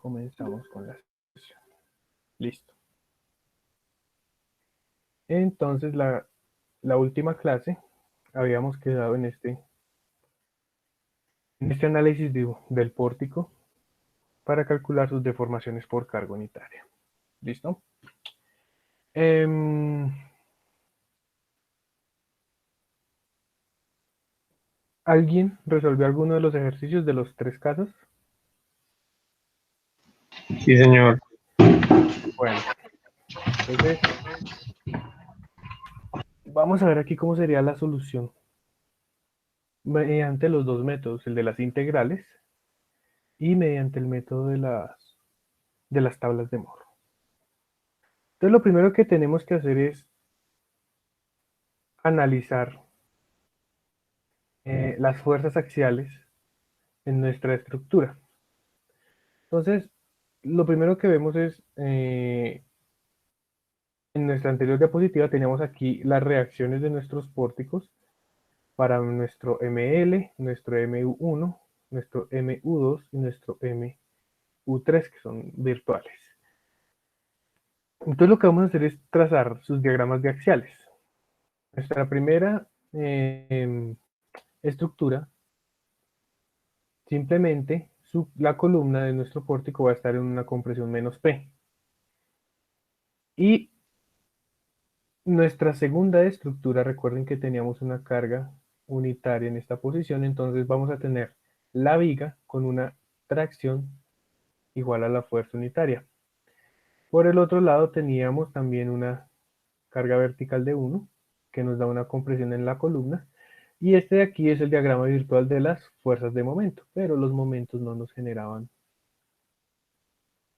comenzamos con la sesión. Listo. Entonces, la última clase habíamos quedado en este análisis del pórtico para calcular sus deformaciones por carga unitaria. ¿Listo? ¿Alguien resolvió alguno de los ejercicios de los 3 casos? Sí, señor. Bueno, entonces vamos a ver aquí cómo sería la solución mediante los dos métodos, el de las integrales y mediante el método de las tablas de Moore. Entonces lo primero que tenemos que hacer es analizar las fuerzas axiales en nuestra estructura. Entonces, lo primero que vemos es, en nuestra anterior diapositiva teníamos aquí las reacciones de nuestros pórticos para nuestro ML, nuestro MU1, nuestro MU2 y nuestro MU3, que son virtuales. Entonces lo que vamos a hacer es trazar sus diagramas de axiales. Nuestra primera estructura, simplemente la columna de nuestro pórtico va a estar en una compresión menos P. Y nuestra segunda estructura, recuerden que teníamos una carga unitaria en esta posición, entonces vamos a tener la viga con una tracción igual a la fuerza unitaria. Por el otro lado teníamos también una carga vertical de 1, que nos da una compresión en la columna, y este de aquí es el diagrama virtual de las fuerzas de momento, pero los momentos no nos generaban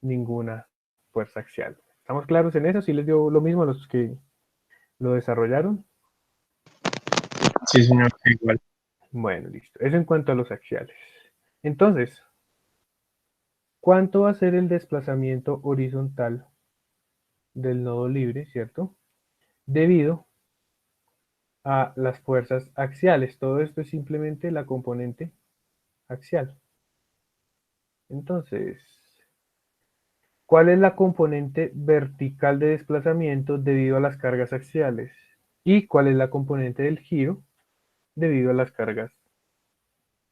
ninguna fuerza axial. ¿Estamos claros en eso? ¿Sí les dio lo mismo a los que lo desarrollaron? Sí, señor, igual. Bueno, listo. Eso en cuanto a los axiales. Entonces, ¿cuánto va a ser el desplazamiento horizontal del nodo libre, cierto? Debido a las fuerzas axiales. Todo esto es simplemente la componente axial. Entonces, ¿cuál es la componente vertical de desplazamiento debido a las cargas axiales? ¿Y cuál es la componente del giro debido a las cargas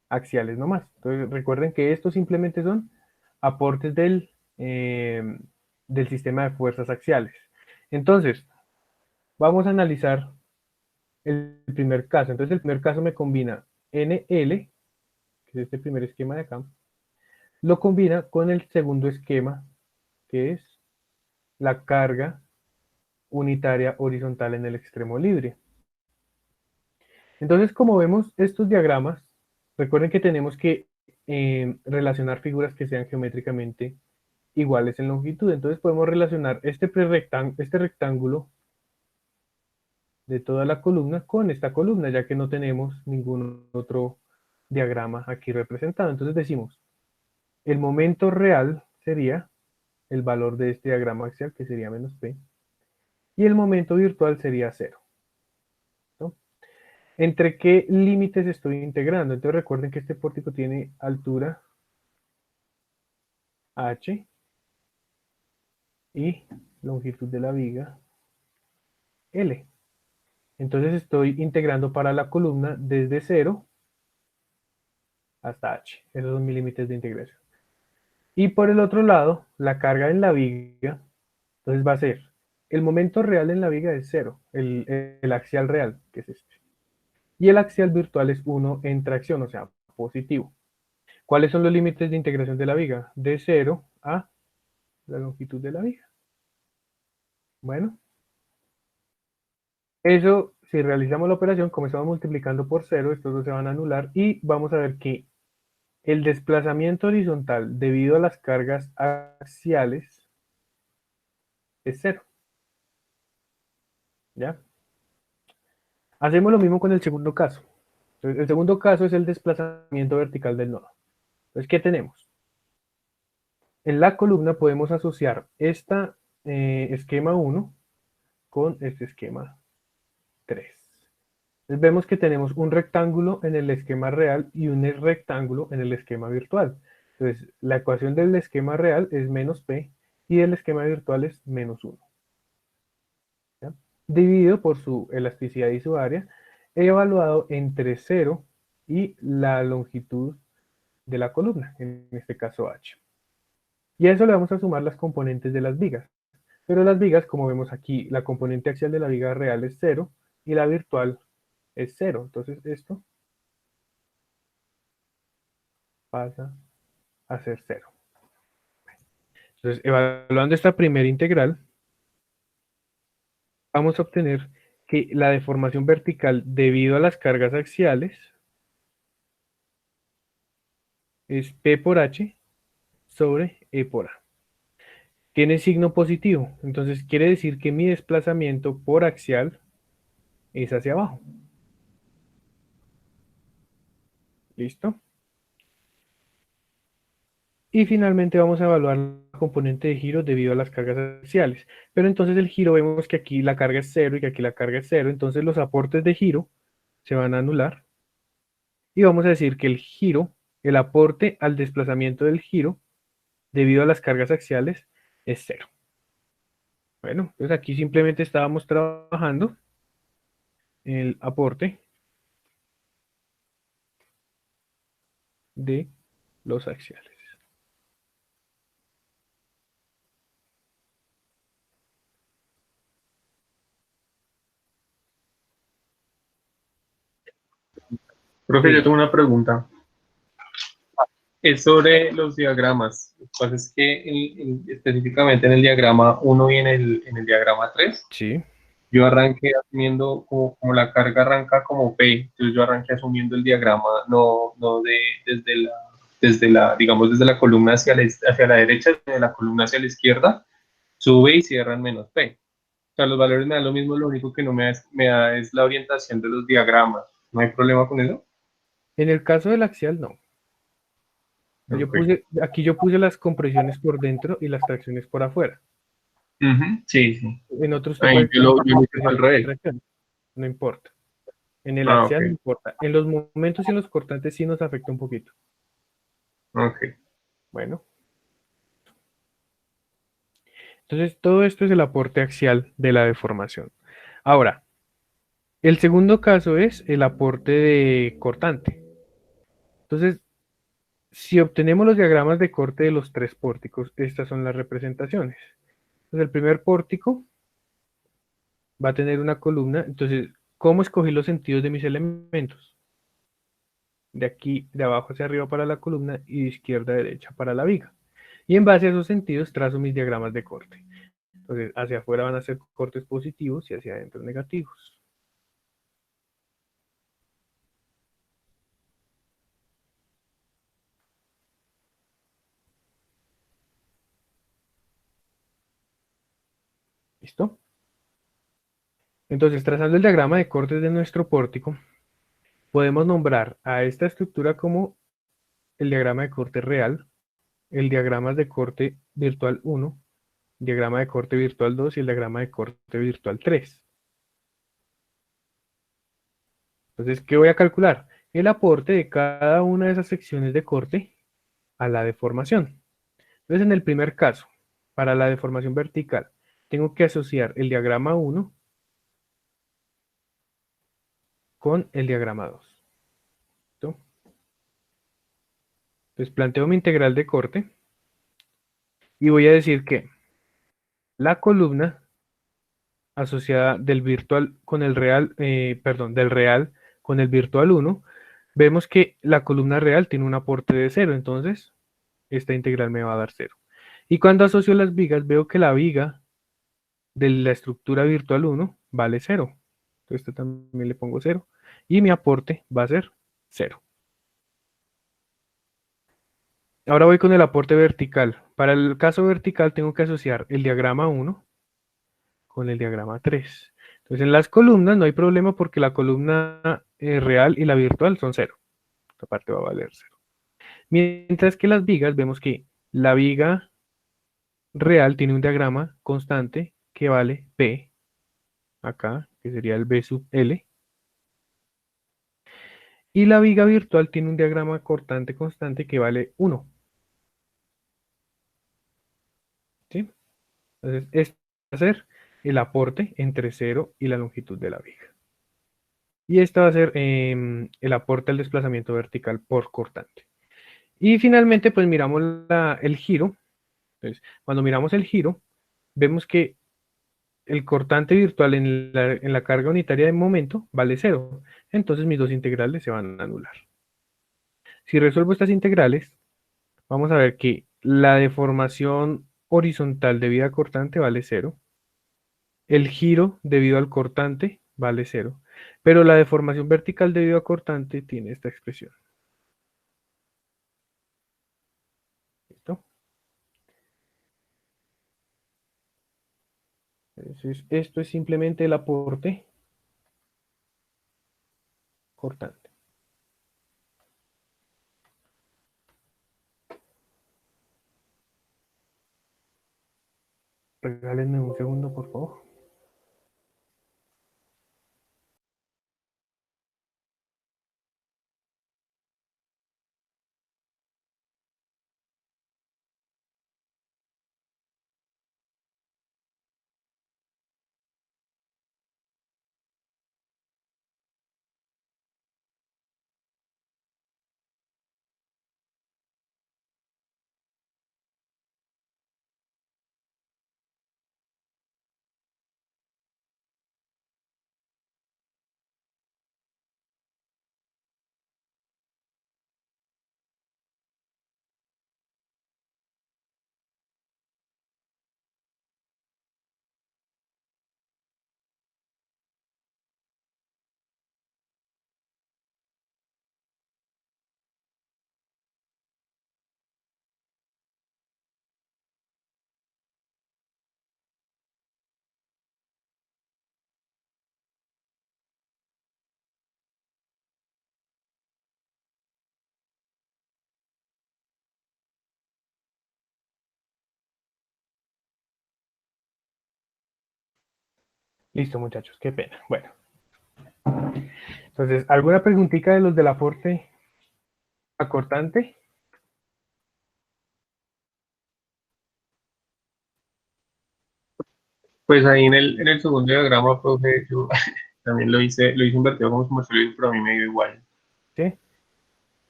axiales nomás? Entonces, recuerden que estos simplemente son aportes del sistema de fuerzas axiales. Entonces, vamos a analizar el primer caso. Entonces, el primer caso me combina NL, que es este primer esquema de acá, lo combina con el segundo esquema, que es la carga unitaria horizontal en el extremo libre. Entonces, como vemos estos diagramas, recuerden que tenemos que relacionar figuras que sean geométricamente iguales en longitud. Entonces podemos relacionar este rectángulo de toda la columna con esta columna, ya que no tenemos ningún otro diagrama aquí representado. Entonces decimos, el momento real sería el valor de este diagrama axial, que sería menos P, y el momento virtual sería 0. ¿No? ¿Entre qué límites estoy integrando? Entonces recuerden que este pórtico tiene altura h y longitud de la viga L. Entonces estoy integrando para la columna desde 0 hasta h. Esos son mis límites de integración. Y por el otro lado, la carga en la viga, entonces va a ser, el momento real en la viga es 0, el axial real, que es este. Y el axial virtual es 1 en tracción, o sea, positivo. ¿Cuáles son los límites de integración de la viga? De 0 a la longitud de la viga. Bueno, eso, si realizamos la operación, como estamos multiplicando por 0, estos dos se van a anular y vamos a ver que el desplazamiento horizontal debido a las cargas axiales es 0. ¿Ya? Hacemos lo mismo con el segundo caso. Entonces, el segundo caso es el desplazamiento vertical del nodo. Entonces, ¿qué tenemos? En la columna podemos asociar este esquema 1 con este esquema 3. Entonces, vemos que tenemos un rectángulo en el esquema real y un rectángulo en el esquema virtual. Entonces, la ecuación del esquema real es menos P y del esquema virtual es menos 1. ¿Ya? Dividido por su elasticidad y su área, he evaluado entre 0 y la longitud de la columna, en este caso H. Y a eso le vamos a sumar las componentes de las vigas. Pero las vigas, como vemos aquí, la componente axial de la viga real es 0 y la virtual es 0. Entonces esto pasa a ser 0. Entonces, evaluando esta primera integral, vamos a obtener que la deformación vertical debido a las cargas axiales es P por H sobre E por A. Tiene signo positivo, entonces quiere decir que mi desplazamiento por axial es hacia abajo. ¿Listo? Y finalmente vamos a evaluar la componente de giro debido a las cargas axiales. Pero entonces el giro vemos que aquí la carga es 0 y que aquí la carga es 0, entonces los aportes de giro se van a anular. Y vamos a decir que el giro, el aporte al desplazamiento del giro debido a las cargas axiales es 0. Bueno, pues aquí simplemente estábamos trabajando el aporte de los axiales. Profe, yo Diga, tengo una pregunta. Es sobre los diagramas. Lo que pasa es que específicamente en el diagrama 1 y en el diagrama 3, sí. yo arranqué asumiendo como la carga arranca como P, entonces yo arranqué asumiendo el diagrama no digamos, desde la columna hacia la derecha, desde la columna hacia la izquierda, sube y cierra en menos P. O sea, los valores me dan lo mismo, lo único que no me da es la orientación de los diagramas. ¿No hay problema con eso? En el caso del axial, no. Ok. Aquí yo puse las compresiones por dentro y las tracciones por afuera. Ujú, sí, sí. En otros usted Ahí puede yo poner lo hice al compresiones y revés. tracciones. No importa. En el Ah, ok. axial no importa. En los momentos y en los cortantes sí nos afecta un poquito. Ok. Bueno, entonces todo esto es el aporte axial de la deformación. Ahora, el segundo caso es el aporte de cortante. Entonces, si obtenemos los diagramas de corte de los tres pórticos, estas son las representaciones. Entonces, el primer pórtico va a tener una columna. Entonces, ¿cómo escogí los sentidos de mis elementos? De aquí, de abajo hacia arriba para la columna y de izquierda a derecha para la viga. Y en base a esos sentidos trazo mis diagramas de corte. Entonces, hacia afuera van a ser cortes positivos y hacia adentro negativos. ¿Listo? Entonces, trazando el diagrama de cortes de nuestro pórtico, podemos nombrar a esta estructura como el diagrama de corte real, el diagrama de corte virtual 1, diagrama de corte virtual 2 y el diagrama de corte virtual 3. Entonces, ¿qué voy a calcular? El aporte de cada una de esas secciones de corte a la deformación. Entonces, en el primer caso, para la deformación vertical, tengo que asociar el diagrama 1 con el diagrama 2. ¿Listo? Entonces, planteo mi integral de corte y voy a decir que la columna asociada del virtual con el real, perdón, del real con el virtual 1, vemos que la columna real tiene un aporte de 0, entonces esta integral me va a dar 0. Y cuando asocio las vigas, veo que la viga de la estructura virtual 1 vale 0. Entonces esta también le pongo 0. Y mi aporte va a ser 0. Ahora voy con el aporte vertical. Para el caso vertical tengo que asociar el diagrama 1 con el diagrama 3. Entonces en las columnas no hay problema porque la columna real y la virtual son 0. Esta parte va a valer 0. Mientras que las vigas vemos que la viga real tiene un diagrama constante que vale P, acá, que sería el B sub L. Y la viga virtual tiene un diagrama cortante constante que vale 1. Entonces, esto va a ser el aporte entre 0 y la longitud de la viga. Y esto va a ser el aporte al desplazamiento vertical por cortante. Y finalmente, pues miramos el giro. Entonces, cuando miramos el giro, vemos que el cortante virtual en la carga unitaria de momento vale 0. Entonces mis dos integrales se van a anular. Si resuelvo estas integrales, vamos a ver que la deformación horizontal debido a cortante vale 0. El giro debido al cortante vale 0. Pero la deformación vertical debido a cortante tiene esta expresión. ¿Listo? Entonces, esto es simplemente el aporte cortante. Regálenme un segundo, por favor. Listo, muchachos, qué pena. Bueno, entonces, ¿alguna preguntita de los del aporte acortante? Pues ahí en el segundo diagrama, profe, yo también lo hice invertido como su merced lo hizo, pero a mí me dio igual. ¿Sí?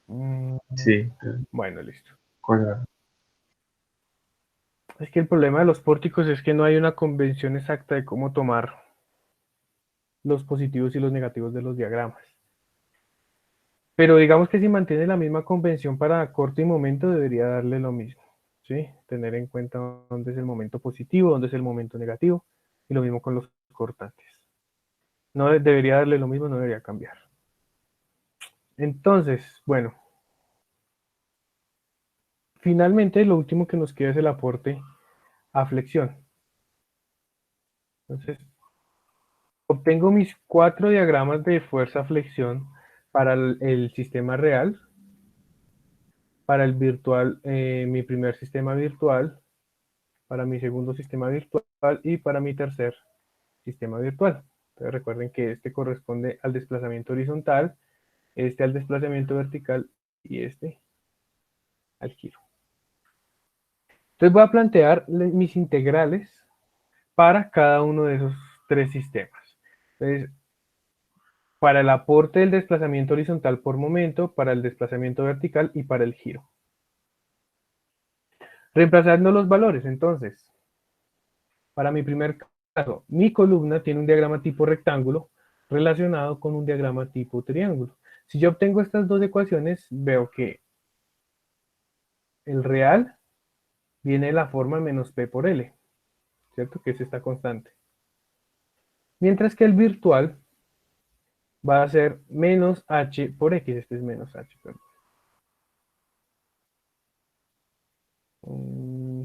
Mm, Sí, bueno, listo. cosa. Es que el problema de los pórticos es que no hay una convención exacta de cómo tomar los positivos y los negativos de los diagramas. Pero digamos que si mantiene la misma convención para corto y momento, debería darle lo mismo. ¿Sí? Tener en cuenta dónde es el momento positivo, dónde es el momento negativo, y lo mismo con los cortantes. No debería darle lo mismo, no debería cambiar. Entonces, bueno, finalmente lo último que nos queda es el aporte a flexión. Entonces, obtengo mis 4 diagramas de fuerza-flexión para el sistema real, para el virtual, mi primer sistema virtual, para mi segundo sistema virtual y para mi tercer sistema virtual. Entonces recuerden que este corresponde al desplazamiento horizontal, este al desplazamiento vertical y este al giro. Entonces voy a plantear mis integrales para cada uno de esos 3 sistemas. Entonces, para el aporte del desplazamiento horizontal por momento, para el desplazamiento vertical y para el giro. Reemplazando los valores, entonces, para mi primer caso, mi columna tiene un diagrama tipo rectángulo relacionado con un diagrama tipo triángulo. Si yo obtengo estas dos ecuaciones, veo que el real viene de la forma menos P por L, ¿cierto? Que es esta constante. Mientras que el virtual va a ser menos H por X, este es menos H, perdón.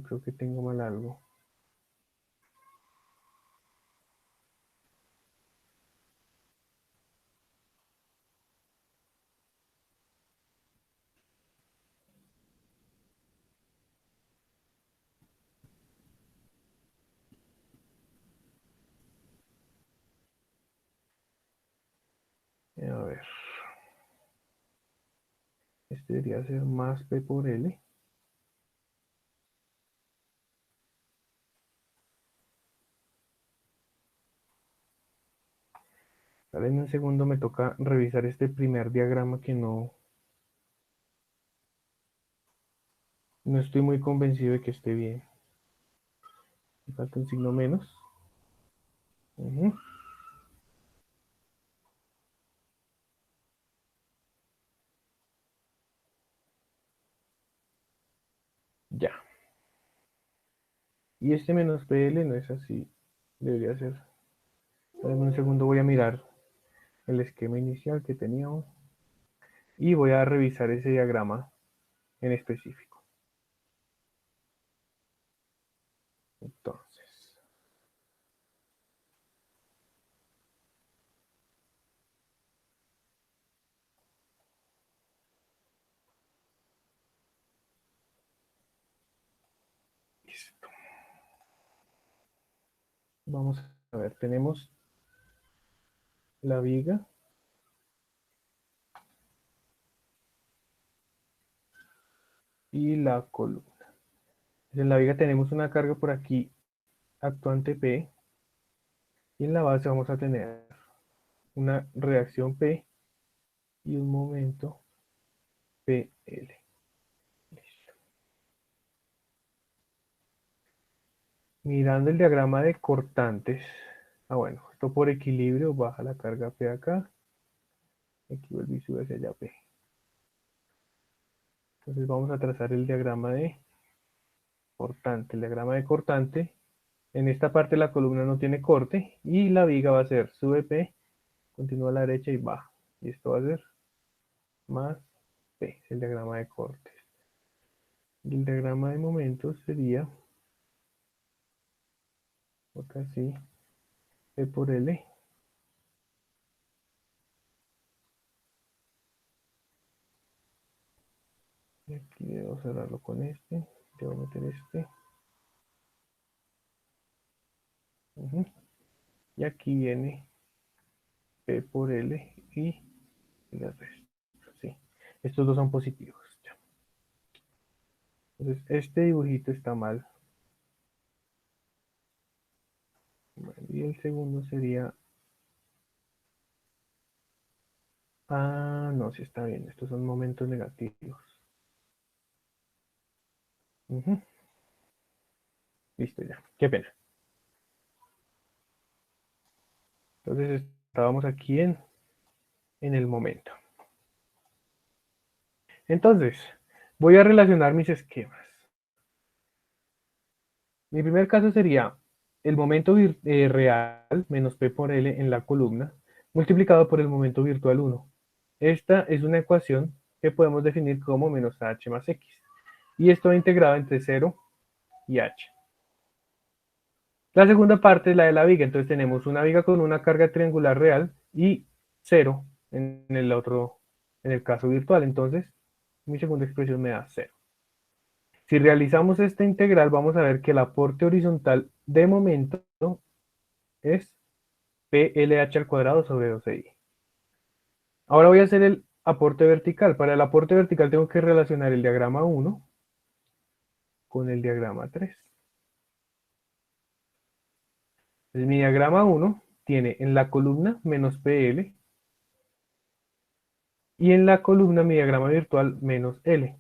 Creo que tengo mal algo. A ver, este debería ser más P por L. Dale en un segundo, me toca revisar este primer diagrama que no estoy muy convencido de que esté bien. Me falta un signo menos. Ujú. Ya. Y este menos PL no es así. Debería ser. Dame un segundo, voy a mirar el esquema inicial que teníamos. Y voy a revisar ese diagrama en específico. Entonces, listo. Vamos a ver, tenemos la viga y la columna. En la viga tenemos una carga por aquí actuante P y en la base vamos a tener una reacción P y un momento PL. Listo. Mirando el diagrama de cortantes, bueno, esto por equilibrio baja la carga P acá, aquí vuelve y sube hacia allá P. Entonces vamos a trazar el diagrama de cortante. El diagrama de cortante, en esta parte la columna no tiene corte y la viga va a ser sube P, continúa a la derecha y baja. Y esto va a ser más P, es el diagrama de cortes. Y el diagrama de momentos sería, acá sí, P por L. Y aquí debo cerrarlo con este, debo meter este. Ujú. Y aquí viene P por L y el resto. Sí. Estos dos son positivos. Ya. Entonces, este dibujito está mal. Bueno, y el segundo sería... Ah, no, sí está bien. Estos son momentos negativos. Ujú. Listo ya. Qué pena. Entonces, estábamos aquí en el momento. Entonces, voy a relacionar mis esquemas. Mi primer caso sería el momento real menos P por L en la columna multiplicado por el momento virtual 1. Esta es una ecuación que podemos definir como menos h más x. Y esto va integrado entre 0 y h. La segunda parte es la de la viga. Entonces tenemos una viga con una carga triangular real y 0 en el otro, en el caso virtual. Entonces mi segunda expresión me da 0. Si realizamos esta integral, vamos a ver que el aporte horizontal de momento es PLH al cuadrado sobre 12i. Ahora voy a hacer el aporte vertical. Para el aporte vertical tengo que relacionar el diagrama 1 con el diagrama 3. Entonces mi diagrama 1 tiene en la columna menos PL y en la columna mi diagrama virtual menos L.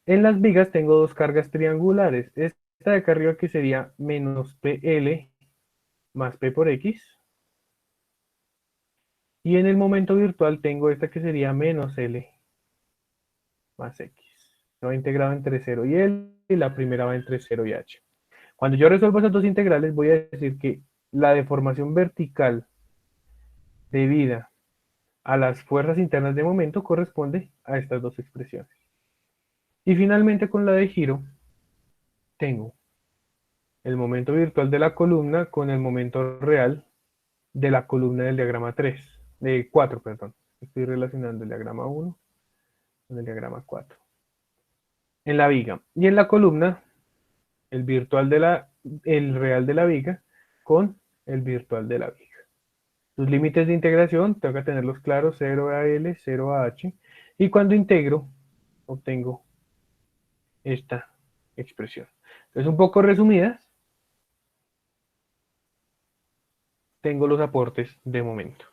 En las vigas tengo dos cargas triangulares. Esta de acá arriba que sería menos PL más P por X. Y en el momento virtual tengo esta que sería menos L más X. Se va integrado entre 0 y L y la primera va entre 0 y H. Cuando yo resuelvo esas dos integrales voy a decir que la deformación vertical debida a las fuerzas internas de momento corresponde a estas dos expresiones. Y finalmente con la de giro tengo el momento virtual de la columna con el momento real de la columna del diagrama 3, de 4, perdón. Estoy relacionando el diagrama 1 con el diagrama 4. En la viga. Y en la columna, el virtual el real de la viga con el virtual de la viga. Los límites de integración tengo que tenerlos claros, 0 a L, 0 a H. Y cuando integro, obtengo esta expresión. Entonces, un poco resumidas, tengo los aportes de momento.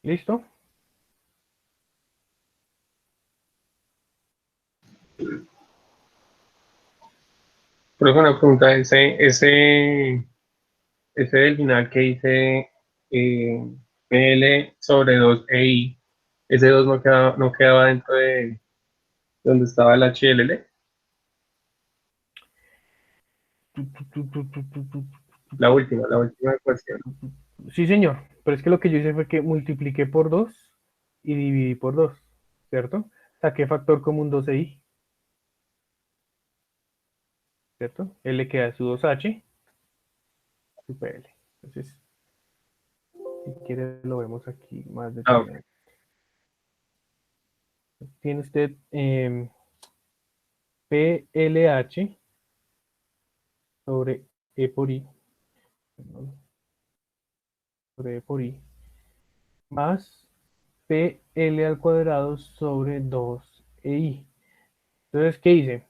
¿Listo? Pero es una pregunta, ese del final que dice PL sobre 2EI, ese 2 no quedaba dentro de donde estaba el HLL. La última ecuación. Sí, señor. Pero es que lo que yo hice fue que multipliqué por 2 y dividí por 2, ¿cierto? Saqué factor común 2i, ¿cierto? L queda su 2h, su PL. Entonces, si quiere lo vemos aquí más Ah, ok. detalladamente. Tiene usted PLH sobre E por I, perdón, sobre E por I, más PL al cuadrado sobre 2EI. Entonces, ¿qué hice?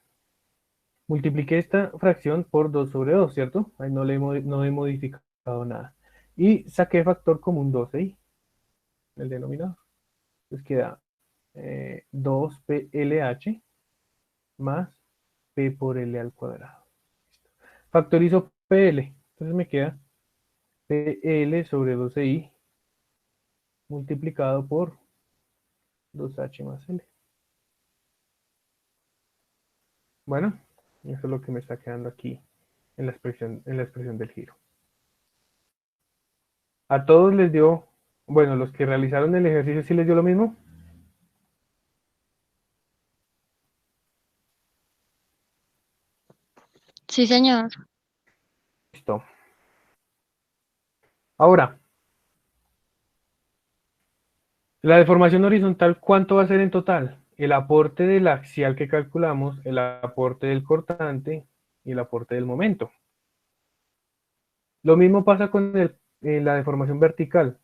Multipliqué esta fracción por 2 sobre 2, ¿cierto? Ahí no he modificado nada. Y saqué factor común 2EI, el denominador. Entonces queda 2PLH más P por L al cuadrado. Factorizo PL. Entonces me queda PL sobre 12i multiplicado por 2h más L. Bueno, eso es lo que me está quedando aquí en la expresión del giro. A todos les dio, bueno, los que realizaron el ejercicio sí les dio lo mismo. Sí, señor. Listo. Ahora, la deformación horizontal, ¿cuánto va a ser en total? El aporte del axial que calculamos, el aporte del cortante y el aporte del momento. Lo mismo pasa con la deformación vertical.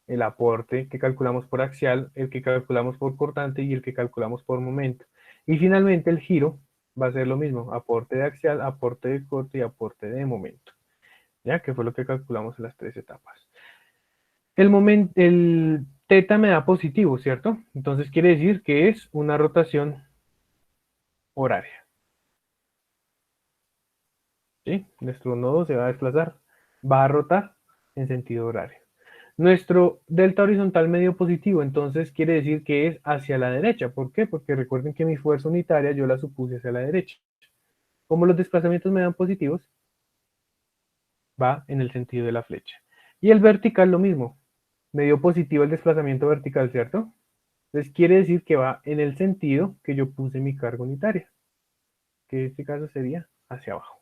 El aporte que calculamos por axial, el que calculamos por cortante y el que calculamos por momento. Y finalmente el giro va a ser lo mismo, aporte de axial, aporte de corte y aporte de momento. ¿Ya? Que fue lo que calculamos en las tres etapas. El teta me da positivo, ¿cierto? Entonces quiere decir que es una rotación horaria. ¿Sí? Nuestro nodo se va a desplazar, va a rotar en sentido horario. Nuestro delta horizontal medio positivo, entonces quiere decir que es hacia la derecha. ¿Por qué? Porque recuerden que mi fuerza unitaria yo la supuse hacia la derecha. Como los desplazamientos me dan positivos, va en el sentido de la flecha. Y el vertical lo mismo. Me dio positivo el desplazamiento vertical, ¿cierto? Entonces quiere decir que va en el sentido que yo puse mi carga unitaria, que en este caso sería hacia abajo.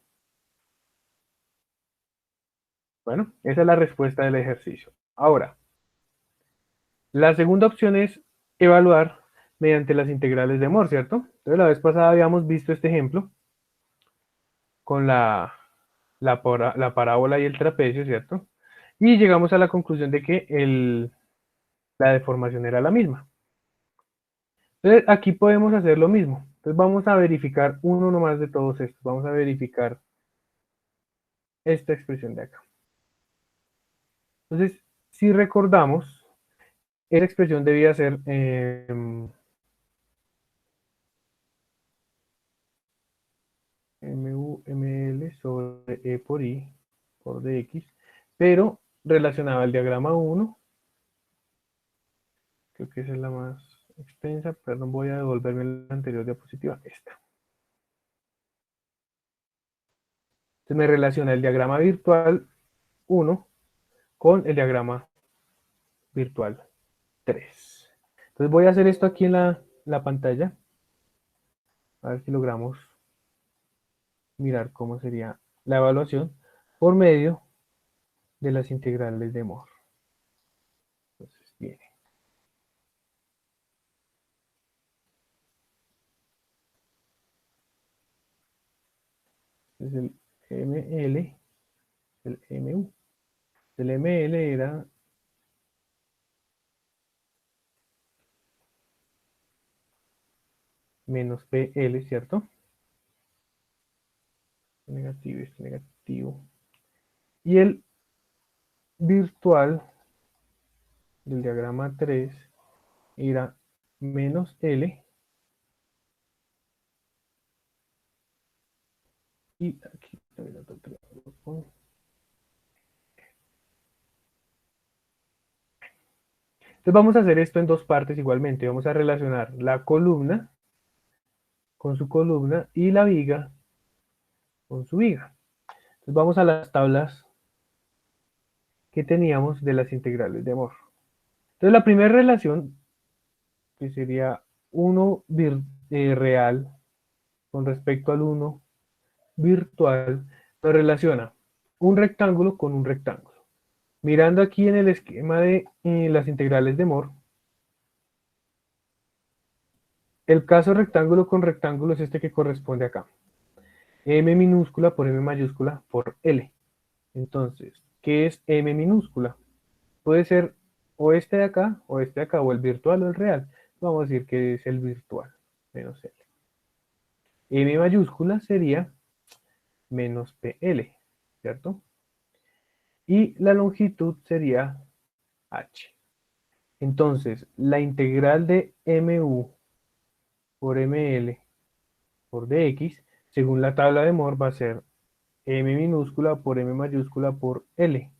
Bueno, esa es la respuesta del ejercicio. Ahora, la segunda opción es evaluar mediante las integrales de Mohr, ¿cierto? Entonces la vez pasada habíamos visto este ejemplo con la parábola y el trapecio, ¿cierto? Y llegamos a la conclusión de que la deformación era la misma. Entonces aquí podemos hacer lo mismo. Entonces vamos a verificar uno nomás de todos estos. Vamos a verificar esta expresión de acá. Entonces, si recordamos, esa expresión debía ser ML sobre E por I por dx, pero relacionada al diagrama 1, creo que esa es la más extensa, perdón, voy a devolverme la anterior diapositiva, esta. Entonces me relaciona el diagrama virtual 1 con el diagrama virtual 3. Entonces voy a hacer esto aquí en la pantalla, a ver si logramos mirar cómo sería la evaluación por medio de las integrales de Mohr. Entonces viene. Es el ML, el MU. El ML era menos PL, ¿cierto? Negativo, este negativo. Y el virtual del diagrama 3 irá menos L. Y aquí también otro triángulo. Entonces vamos a hacer esto en dos partes igualmente. Vamos a relacionar la columna con su columna y la viga con su viga. Entonces vamos a las tablas que teníamos de las integrales de Moore. Entonces la primera relación, que sería 1 real con respecto al 1 virtual, nos relaciona un rectángulo con un rectángulo. Mirando aquí en el esquema de las integrales de Moore, el caso rectángulo con rectángulo es este que corresponde acá. M minúscula por M mayúscula por L. Entonces, ¿qué es M minúscula? Puede ser o este de acá, o el virtual o el real. Vamos a decir que es el virtual, menos L. M mayúscula sería menos PL, ¿cierto? Y la longitud sería H. Entonces, la integral de MU por ML por DX, según la tabla de Moore, va a ser M minúscula por M mayúscula por L.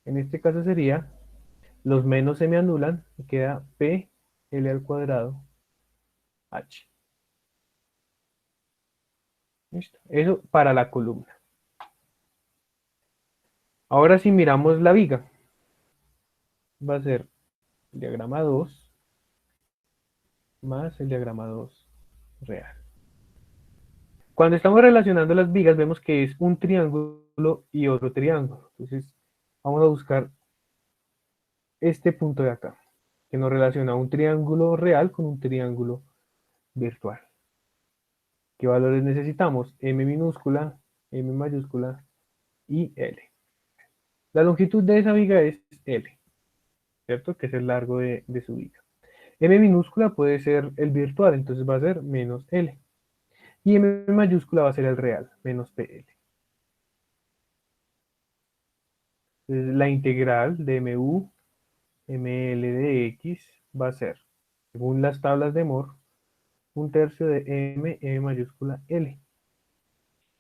En este caso sería, los menos se me anulan y queda PL al cuadrado H. ¿Listo? Eso para la columna. Ahora si miramos la viga, va a ser el diagrama 2 más el diagrama 2 real. Cuando estamos relacionando las vigas, vemos que es un triángulo y otro triángulo. Entonces, vamos a buscar este punto de acá, que nos relaciona un triángulo real con un triángulo virtual. ¿Qué valores necesitamos? M minúscula, M mayúscula y L. La longitud de esa viga es L, ¿cierto? Que es el largo de su viga. M minúscula puede ser el virtual, entonces va a ser menos L. Y M mayúscula va a ser el real, menos PL. Entonces, la integral de MU, ML de X va a ser, según las tablas de Moore, un tercio de M mayúscula L.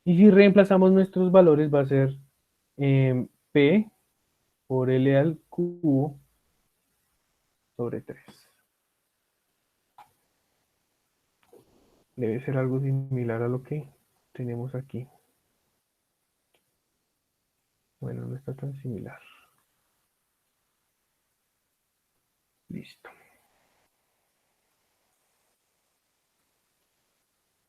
Y si reemplazamos nuestros valores va a ser P por L al cubo sobre 3. Debe ser algo similar a lo que tenemos aquí. Bueno, no está tan similar. Listo.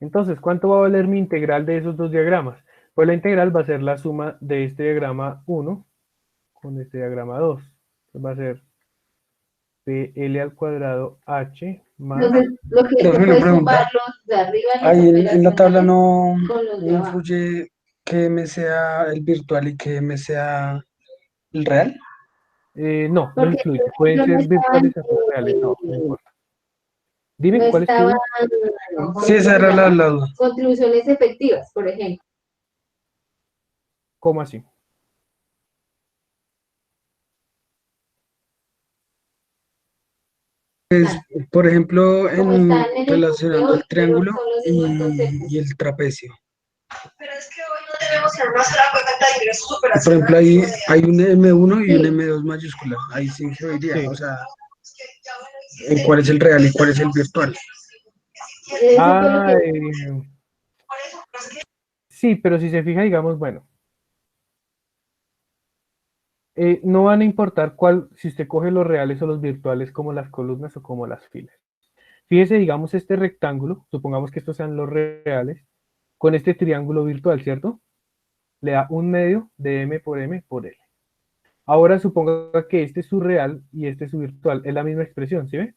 Entonces, ¿cuánto va a valer mi integral de esos dos diagramas? Pues la integral va a ser la suma de este diagrama 1 con este diagrama 2. Entonces va a ser PL al cuadrado H más... Entonces, lo que Profe, tú una puedes pregunta. sumar los de arriba en las Ahí en la tabla operaciones no, con los no de abajo. influye que M sea el virtual y que M sea el real. no, no Porque, influye. por Pueden ejemplo, ser virtuales o reales, no, no importa. no Dime, ¿cuál es tu estaban duda? Sí, esa era la duda. contribuciones efectivas, por ejemplo. ¿Cómo así? Por ejemplo, Como en están en el relacionando punto el triángulo son los mismos conceptos. y el trapecio. Pero es que hoy no tenemos una sola cuenta de ingresos operacionales. Por ejemplo, ahí hay un M1 y un Sí. M2 mayúscula. Ahí sí influiría. Sí. O sea, en cuál es el real y cuál es el virtual. Eso fue lo Ah, que... sí, pero si se fija, digamos, bueno, no van a importar cuál, si usted coge los reales o los virtuales como las columnas o como las filas. Fíjese, digamos, este rectángulo, supongamos que estos sean los reales, con este triángulo virtual, ¿cierto? Le da un medio de M por L. Ahora suponga que este es su real y este es su virtual, es la misma expresión, ¿sí ve?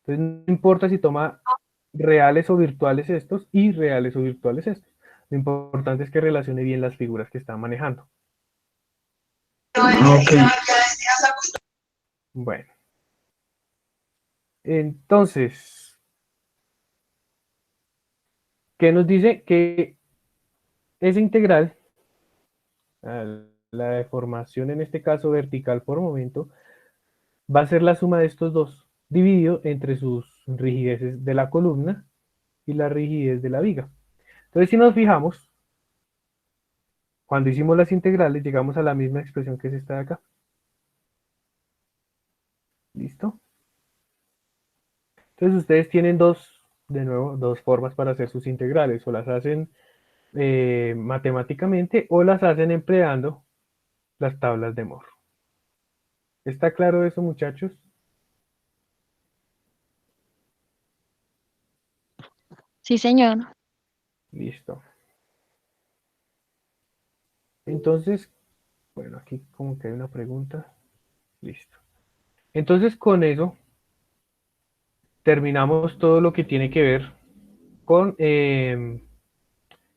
Entonces no importa si toma reales o virtuales estos y reales o virtuales estos. Lo importante es que relacione bien las figuras que está manejando. Ok. Bueno, entonces, ¿qué nos dice? Que esa integral, la deformación en este caso vertical por momento, va a ser la suma de estos dos, dividido entre sus rigideces de la columna y la rigidez de la viga. Entonces, si nos fijamos, cuando hicimos las integrales, llegamos a la misma expresión que es esta de acá. ¿Listo? Entonces, ustedes tienen de nuevo, dos formas para hacer sus integrales. O las hacen matemáticamente o las hacen empleando las tablas de Moore. ¿Está claro eso, muchachos? Sí, señor. Listo. Entonces, bueno, aquí como que hay una pregunta. Listo. Entonces, con eso terminamos todo lo que tiene que ver con el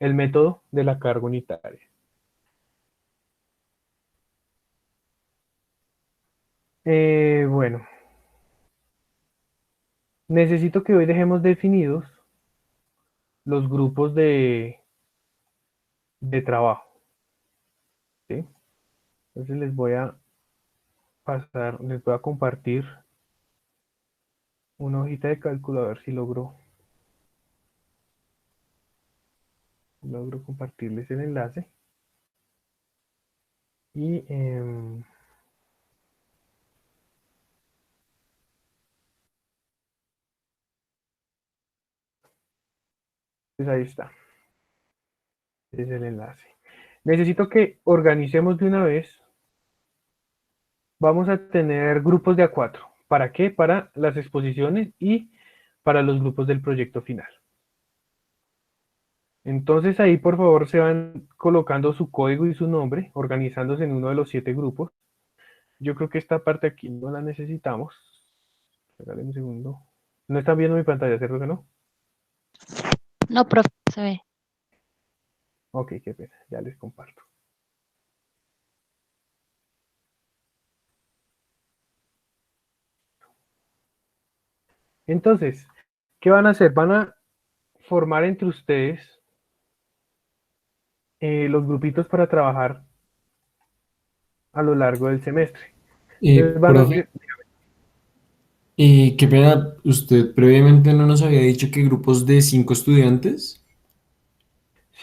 método de la carga unitaria. Bueno, necesito que hoy dejemos definidos los grupos de trabajo. ¿Sí? Entonces les voy a compartir una hojita de cálculo a ver si logro compartirles el enlace. Y pues ahí está. Es el enlace. Necesito que organicemos de una vez. Vamos a tener grupos de A4. ¿Para qué? Para las exposiciones y para los grupos del proyecto final. Entonces ahí por favor se van colocando su código y su nombre, organizándose en uno de los 7 grupos. Yo creo que esta parte aquí no la necesitamos. Regálame un segundo. No están viendo mi pantalla, ¿cierto que no? No, profe, se ve. Ok, qué pena, ya les comparto. Entonces, ¿qué van a hacer? Van a formar entre ustedes los grupitos para trabajar a lo largo del semestre. Entonces van a, Profe, qué pena, usted previamente no nos había dicho que grupos de 5 estudiantes.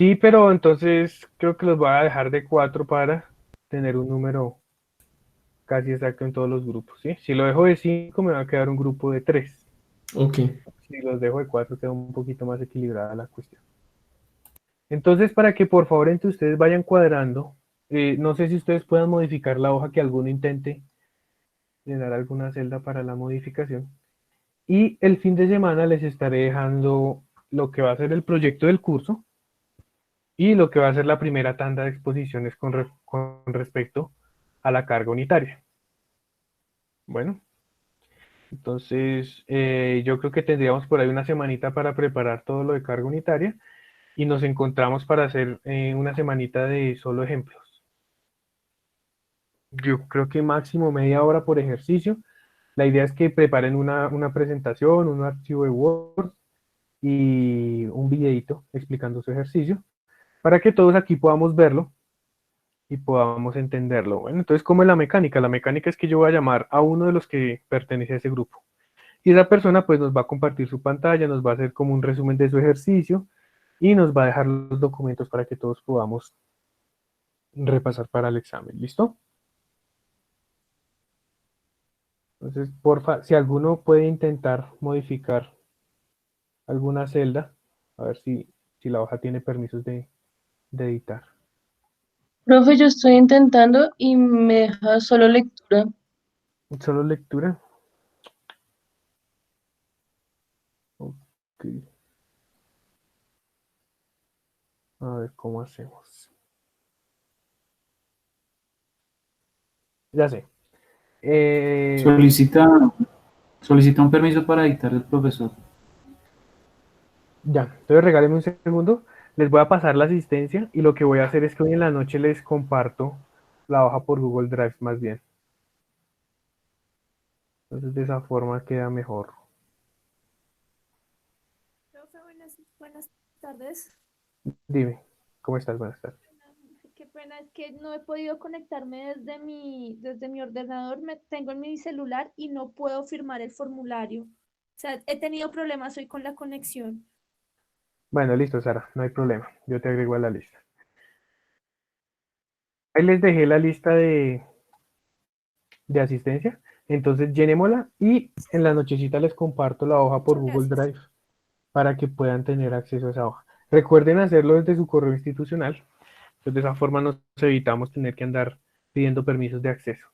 sí, pero entonces creo que los voy a dejar de 4 para tener un número casi exacto en todos los grupos, ¿sí? Si lo dejo de 5 me va a quedar un grupo de 3. Ok. Si los dejo de 4 queda un poquito más equilibrada la cuestión. Entonces, para que por favor entre ustedes vayan cuadrando, no sé si ustedes puedan modificar la hoja, que alguno intente llenar alguna celda para la modificación. Y el fin de semana les estaré dejando lo que va a ser el proyecto del curso y lo que va a ser la primera tanda de exposiciones con respecto a la carga unitaria. Bueno, entonces yo creo que tendríamos por ahí una semanita para preparar todo lo de carga unitaria y nos encontramos para hacer una semanita de solo ejemplos. Yo creo que máximo media hora por ejercicio. La idea es que preparen una presentación, un archivo de Word y un videito explicando su ejercicio para que todos aquí podamos verlo y podamos entenderlo. Bueno, entonces, ¿cómo es la mecánica? La mecánica es que yo voy a llamar a uno de los que pertenece a ese grupo. Y esa persona pues nos va a compartir su pantalla, nos va a hacer como un resumen de su ejercicio y nos va a dejar los documentos para que todos podamos repasar para el examen. ¿Listo? Entonces, porfa, si alguno puede intentar modificar alguna celda, a ver si la hoja tiene permisos de editar. Profe, yo estoy intentando y me deja solo lectura. Solo lectura. Ok. A ver cómo hacemos. Ya sé. Solicita, solicita un permiso para dictar el profesor. Ya, entonces regáleme un segundo. Les voy a pasar la asistencia y lo que voy a hacer es que hoy en la noche les comparto la hoja por Google Drive más bien. Entonces de esa forma queda mejor. Profe, buenas tardes. Dime. ¿Cómo estás? Buenas tardes. Qué pena, es que no he podido conectarme desde mi ordenador, me tengo en mi celular y no puedo firmar el formulario. O sea, he tenido problemas hoy con la conexión. Bueno, listo, Sara, no hay problema. Yo te agrego a la lista. Ahí les dejé la lista de asistencia. Entonces llenémosla y en la nochecita les comparto la hoja por Muchas Google gracias. Drive para que puedan tener acceso a esa hoja. Recuerden hacerlo desde su correo institucional. Pues de esa forma nos evitamos tener que andar pidiendo permisos de acceso.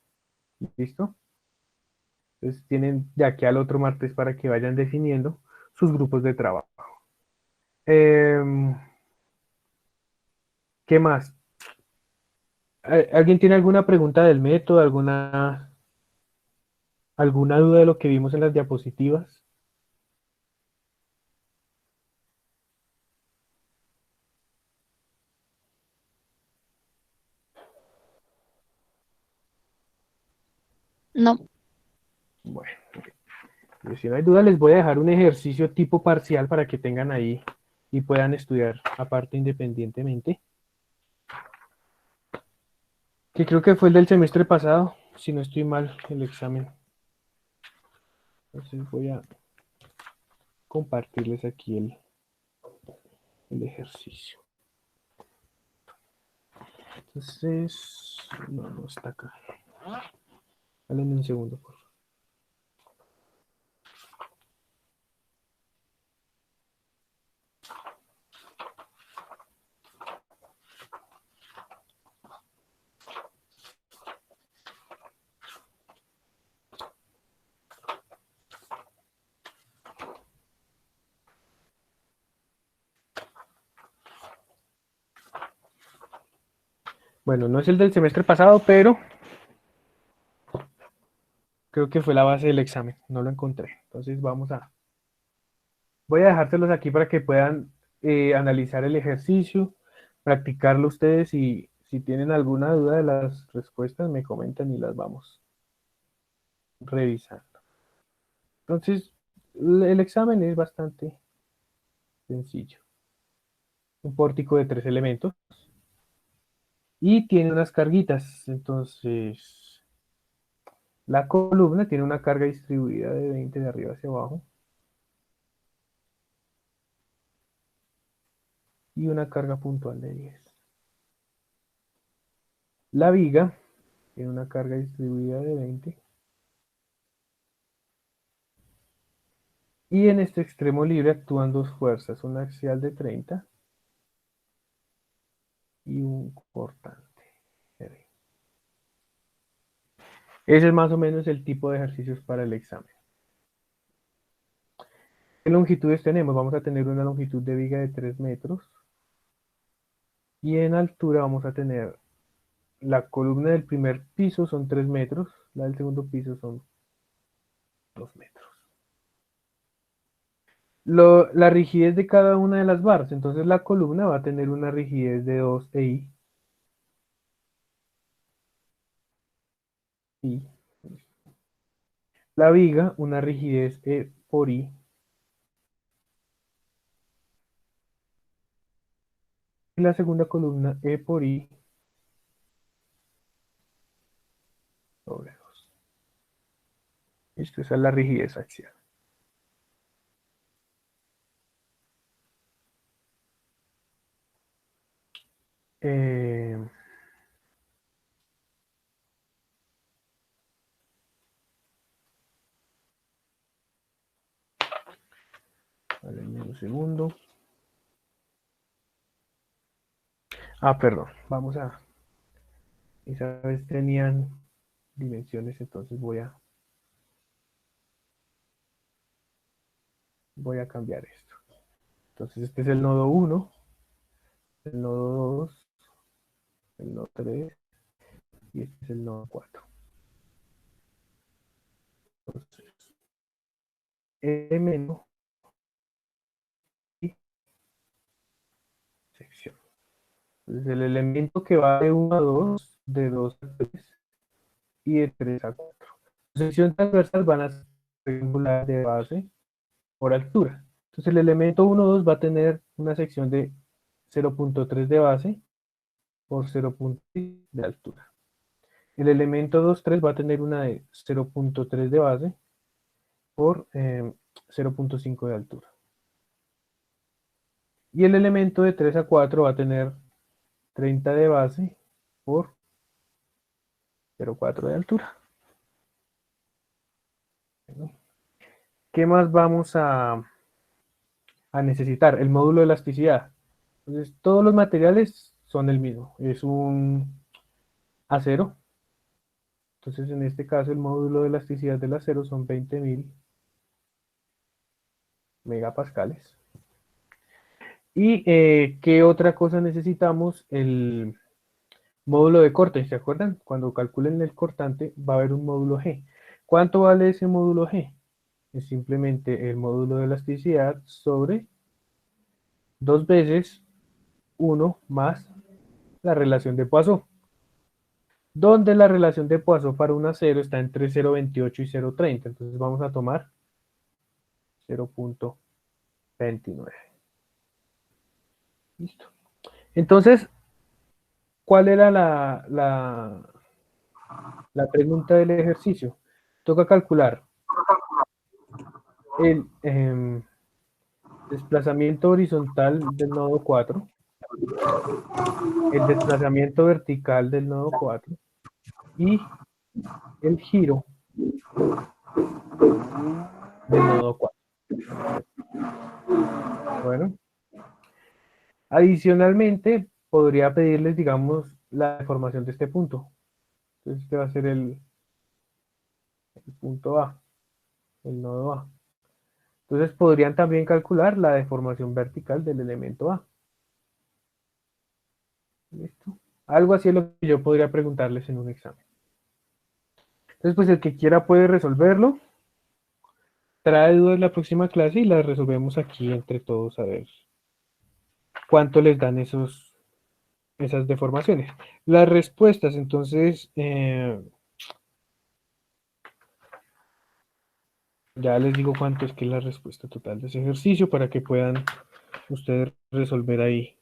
¿Listo? Entonces tienen de aquí al otro martes para que vayan definiendo sus grupos de trabajo. ¿Qué más? ¿Alguien tiene alguna pregunta del método? ¿Alguna duda de lo que vimos en las diapositivas? No, Bueno, pues si no hay duda, les voy a dejar un ejercicio tipo parcial para que tengan ahí y puedan estudiar aparte independientemente. Que creo que fue el del semestre pasado, si no estoy mal, el examen. Entonces voy a compartirles aquí el ejercicio. Entonces, no está acá. Dale un segundo, por favor. Bueno, no es el del semestre pasado, pero creo que fue la base del examen. No lo encontré. Entonces voy a dejárselos aquí para que puedan analizar el ejercicio, practicarlo ustedes y si tienen alguna duda de las respuestas me comentan y las vamos revisando. Entonces, el examen es bastante sencillo. Un pórtico de 3 elementos y tiene unas carguitas. Entonces, la columna tiene una carga distribuida de 20 de arriba hacia abajo y una carga puntual de 10. La viga tiene una carga distribuida de 20. Y en este extremo libre actúan dos fuerzas, una axial de 30 y un cortante. Ese es más o menos el tipo de ejercicios para el examen. ¿Qué longitudes tenemos? Vamos a tener una longitud de viga de 3 metros. Y en altura vamos a tener la columna del primer piso son 3 metros, la del segundo piso son 2 metros. La rigidez de cada una de las barras, entonces la columna va a tener una rigidez de 2 EI. Y la viga, una rigidez E por I. Y la segunda columna E por I sobre 2. Listo, esa es la rigidez axial. Vale, un segundo. Perdón, vamos a... Esa vez tenían dimensiones, entonces voy a cambiar esto. Entonces este es el nodo 1, el nodo 2, el nodo 3 y este es el nodo 4. Entonces, E menos y sección. Entonces el elemento que va de 1 a 2, de 2 a 3 y de 3 a 4. Sección transversal van a ser triangular de base por altura. Entonces el elemento 1, 2 va a tener una sección de 0.3 de base por 0.6 de altura. El elemento 2, 3 va a tener una de 0.3 de base por 0.5 de altura. Y el elemento de 3 a 4 va a tener 30 de base por 0.4 de altura. ¿Qué más vamos a necesitar? El módulo de elasticidad. Entonces, todos los materiales son el mismo. Es un acero. Entonces, en este caso, el módulo de elasticidad del acero son 20.000 megapascales. ¿Y qué otra cosa necesitamos? El módulo de corte. ¿Se acuerdan? Cuando calculen el cortante, va a haber un módulo G. ¿Cuánto vale ese módulo G? Es simplemente el módulo de elasticidad sobre 2 veces 1 más la relación de Poisson, donde la relación de Poisson para un acero está entre 0.28 y 0.30. Entonces vamos a tomar 0.29. Listo. Entonces, ¿cuál era la pregunta del ejercicio? Toca calcular el desplazamiento horizontal del nodo 4, el desplazamiento vertical del nodo 4 y el giro del nodo 4. Bueno, adicionalmente podría pedirles, digamos, la deformación de este punto. Entonces este va a ser el punto A, el nodo A. Entonces podrían también calcular la deformación vertical del elemento A. ¿Listo? Algo así es lo que yo podría preguntarles en un examen. Entonces, pues el que quiera puede resolverlo. Trae dudas la próxima clase y las resolvemos aquí entre todos a ver cuánto les dan esas deformaciones. Las respuestas, entonces, ya les digo cuánto es que es la respuesta total de ese ejercicio para que puedan ustedes resolver ahí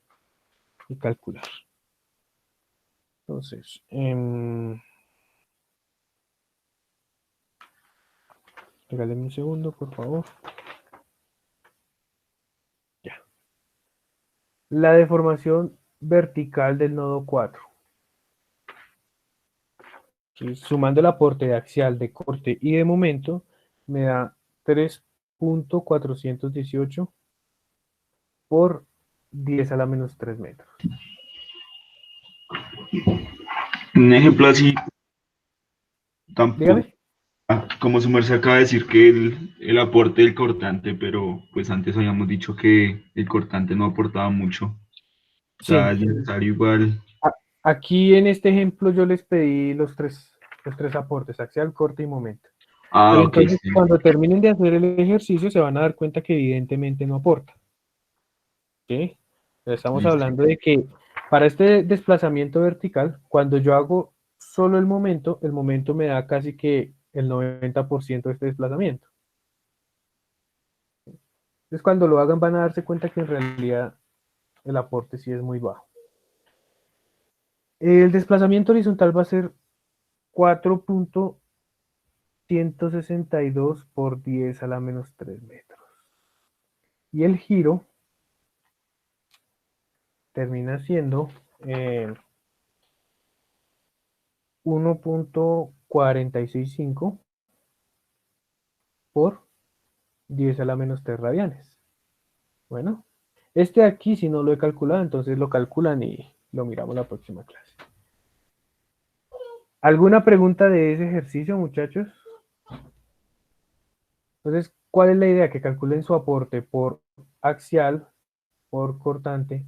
y calcular. Entonces, regálenme un segundo, por favor. Ya. La deformación vertical del nodo 4. Sumando el aporte axial de corte y de momento, me da 3.418 por 10 a la menos 3 metros. Un ejemplo así, tampoco, Dígame. como su merced acaba de decir que el aporte del cortante, pero pues antes habíamos dicho que el cortante no aportaba mucho. O sea, Sí. es necesario igual. Aquí en este ejemplo yo les pedí los tres aportes, axial, corte y momento. Ah, Pero ok, entonces sí. cuando terminen de hacer el ejercicio se van a dar cuenta que evidentemente no aporta. ¿Sí? Estamos Listo. hablando de que para este desplazamiento vertical, cuando yo hago solo el momento me da casi que el 90% de este desplazamiento. Entonces cuando lo hagan van a darse cuenta que en realidad el aporte sí es muy bajo. El desplazamiento horizontal va a ser 4.162 por 10 a la menos 3 metros. Y el giro termina siendo 1.465 por 10 a la menos 3 radianes. Bueno, este aquí si no lo he calculado, entonces lo calculan y lo miramos la próxima clase. ¿Alguna pregunta de ese ejercicio, muchachos? Entonces, ¿cuál es la idea? Que calculen su aporte por axial, por cortante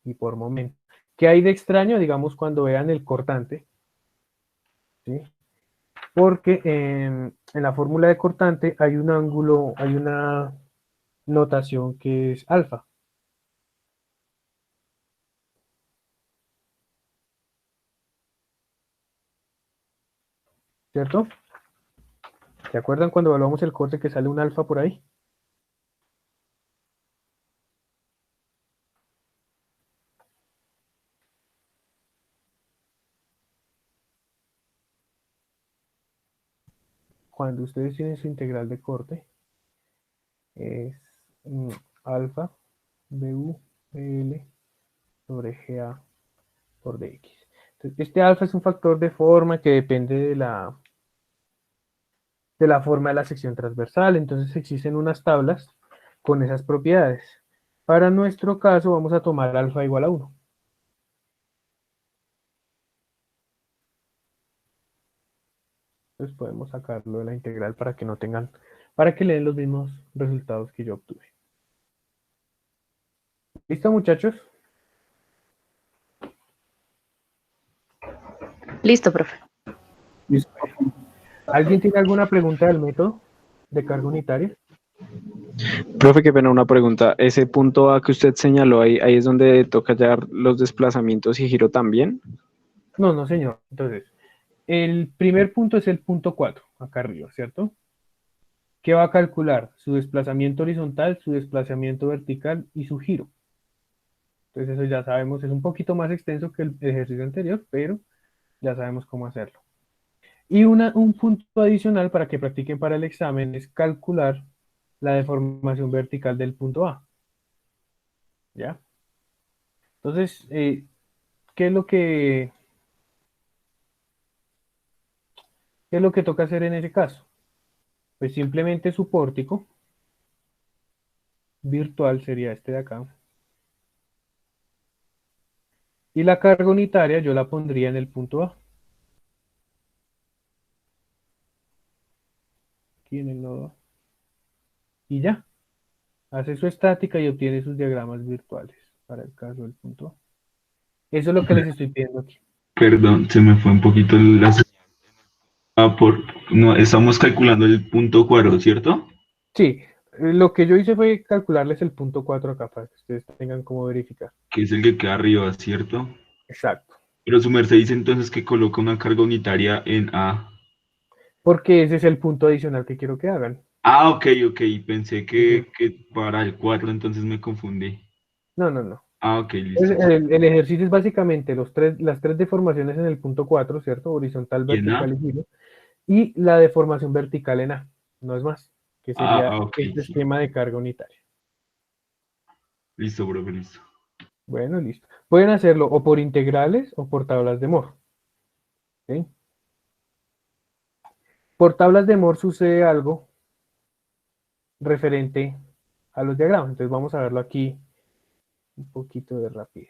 y por momento. ¿Qué hay de extraño, digamos, cuando vean el cortante? ¿Sí? Porque en la fórmula de cortante hay un ángulo, hay una notación que es alfa. ¿Cierto? ¿Se acuerdan cuando evaluamos el corte que sale un alfa por ahí? cuando ustedes tienen su integral de corte, es alfa bu L sobre GA por dx. Entonces, este alfa es un factor de forma que depende de la forma de la sección transversal. Entonces existen unas tablas con esas propiedades. Para nuestro caso vamos a tomar alfa igual a 1. Entonces podemos sacarlo de la integral para que no tengan, para que le den los mismos resultados que yo obtuve. ¿Listo, muchachos? Listo, profe. ¿Alguien tiene alguna pregunta del método de carga unitaria? Profe, qué pena una pregunta. Ese punto A que usted señaló ahí es donde toca hallar los desplazamientos y giro también. No, no, señor. Entonces, el primer punto es el punto 4, acá arriba, ¿cierto? ¿Qué va a calcular? Su desplazamiento horizontal, su desplazamiento vertical y su giro. Entonces eso ya sabemos, es un poquito más extenso que el ejercicio anterior, pero ya sabemos cómo hacerlo. Y un punto adicional para que practiquen para el examen es calcular la deformación vertical del punto A. ¿Ya? Entonces, ¿qué es lo que toca hacer en ese caso? Pues simplemente su pórtico virtual sería este de acá. Y la carga unitaria yo la pondría en el punto A. Aquí en el nodo A. Y ya. Hace su estática y obtiene sus diagramas virtuales para el caso del punto A. Eso es lo que les estoy pidiendo aquí. Perdón, se me fue un poquito la señal. No, estamos calculando el punto 4, ¿cierto? Sí, lo que yo hice fue calcularles el punto 4 acá para que ustedes tengan cómo verificar. Que es el que queda arriba, ¿cierto? Exacto. Pero su merced dice entonces que coloca una carga unitaria en A. Porque ese es el punto adicional que quiero que hagan. Ah, ok. Pensé que para el 4 entonces me confundí. No, no, no. Ah, ok, listo. El ejercicio es básicamente las tres deformaciones en el punto 4, ¿cierto? Horizontal, ¿Y en A? vertical y giro. Y la deformación vertical en A, no es más, que sería ok, este sí. esquema de carga unitaria. Listo, profe, listo. Bueno, listo. Pueden hacerlo o por integrales o por tablas de Moore. ¿Sí? Por tablas de Moore sucede algo referente a los diagramas. Entonces vamos a verlo aquí un poquito de rapidez.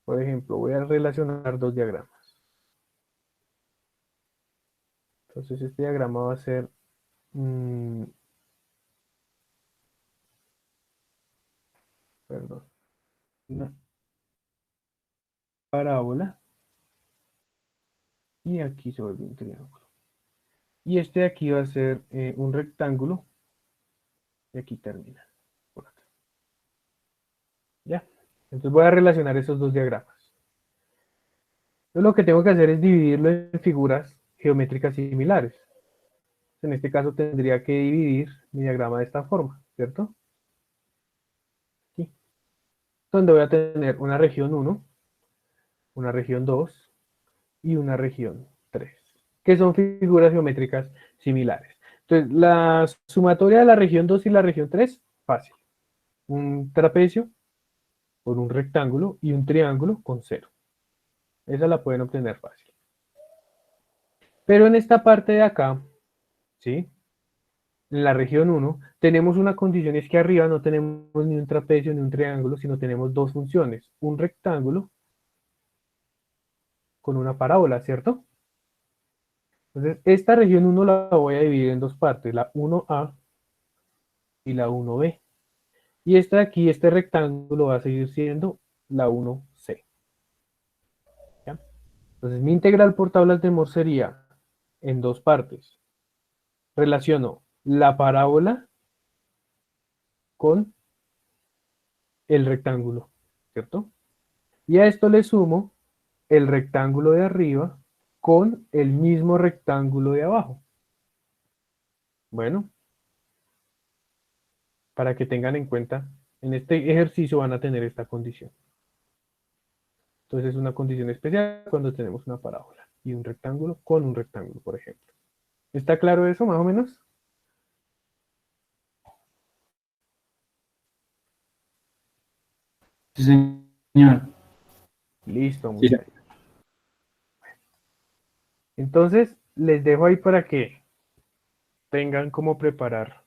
Por ejemplo, voy a relacionar dos diagramas. Entonces este diagrama va a ser perdón, una parábola y aquí se vuelve un triángulo. Y este de aquí va a ser un rectángulo y aquí termina. Por acá. ¿Ya? Entonces voy a relacionar esos dos diagramas. Entonces lo que tengo que hacer es dividirlo en figuras geométricas similares. En este caso tendría que dividir mi diagrama de esta forma, ¿cierto? Aquí. Donde voy a tener una región 1, una región 2 y una región 3, que son figuras geométricas similares. Entonces, la sumatoria de la región 2 y la región 3, fácil. Un trapecio con un rectángulo y un triángulo con 0. Esa la pueden obtener fácil. Pero en esta parte de acá, ¿sí? En la región 1, tenemos una condición, es que arriba no tenemos ni un trapecio ni un triángulo, sino tenemos dos funciones. Un rectángulo con una parábola, ¿cierto? Entonces, esta región 1 la voy a dividir en dos partes, la 1A y la 1B. Y esta de aquí, este rectángulo va a seguir siendo la 1C. ¿Ya? Entonces, mi integral por tablas de Moore sería en dos partes. Relaciono la parábola con el rectángulo, ¿cierto? Y a esto le sumo el rectángulo de arriba con el mismo rectángulo de abajo. Bueno, para que tengan en cuenta, en este ejercicio van a tener esta condición. Entonces es una condición especial cuando tenemos una parábola. y un rectángulo con un rectángulo, por ejemplo. ¿Está claro eso, más o menos? Sí, señor. Listo, Sí. muchachos. Entonces, les dejo ahí para que tengan cómo preparar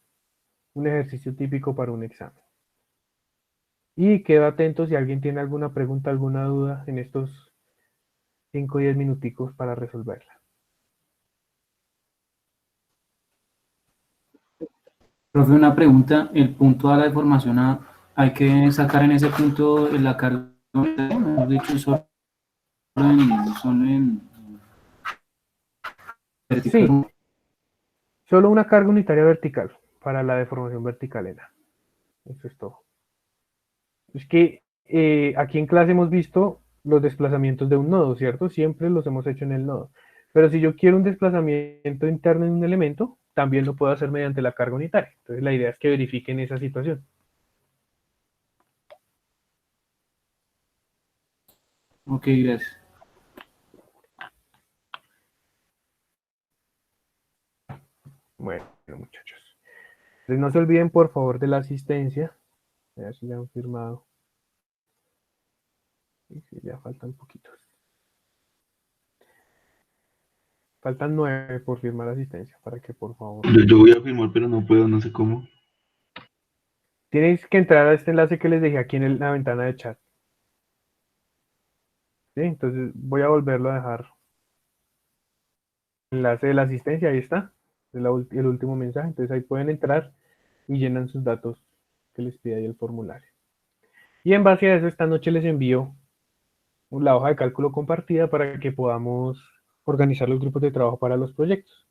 un ejercicio típico para un examen. Y quedo atento si alguien tiene alguna pregunta, alguna duda en estos 5 o 10 minuticos para resolverla. Profe, una pregunta. El punto a la deformación, ¿hay que sacar en ese punto la carga? Mejor dicho, solo en vertical. Sí, solo una carga unitaria vertical para la deformación vertical ENA. Eso es todo. Es que aquí en clase hemos visto los desplazamientos de un nodo, ¿cierto? Siempre los hemos hecho en el nodo. Pero si yo quiero un desplazamiento interno en un elemento, también lo puedo hacer mediante la carga unitaria. Entonces la idea es que verifiquen esa situación. Ok, gracias. Bueno, muchachos. Entonces no se olviden, por favor, de la asistencia. A ver si ya han firmado. Sí, sí, ya faltan poquitos. Faltan 9 por firmar asistencia, para que por favor. Yo voy a firmar, pero no puedo, no sé cómo. Tienes que entrar a este enlace que les dejé aquí en la ventana de chat. ¿Sí? Entonces voy a volverlo a dejar. Enlace de la asistencia, ahí está. El último mensaje. Entonces ahí pueden entrar y llenan sus datos que les pide ahí el formulario. Y en base a eso, esta noche les envío la hoja de cálculo compartida para que podamos organizar los grupos de trabajo para los proyectos.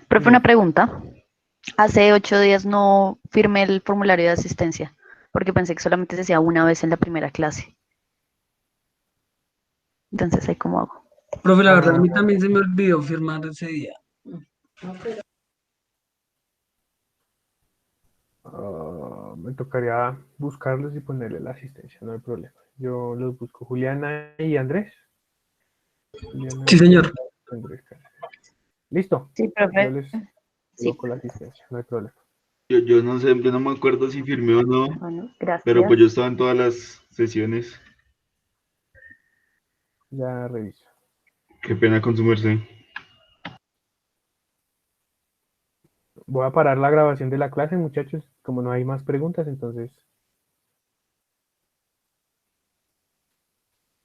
Profe, una pregunta. Hace 8 días no firmé el formulario de asistencia porque pensé que solamente se hacía una vez en la primera clase. Entonces, ¿ahí cómo hago? Profe, la verdad, a mí también se me olvidó firmar ese día. Me tocaría buscarlos y ponerle la asistencia, no hay problema. Yo los busco. Juliana y Andrés. Juliana Sí, y señor. Andrés. Listo. Sí, Yo profe. les Sí. coloco la asistencia, no hay problema. Yo no sé, yo no me acuerdo si firmé o no, Bueno, gracias. pero pues yo estaba en todas las sesiones. Ya reviso. Qué pena con su merced. Voy a parar la grabación de la clase, muchachos. Como no hay más preguntas, entonces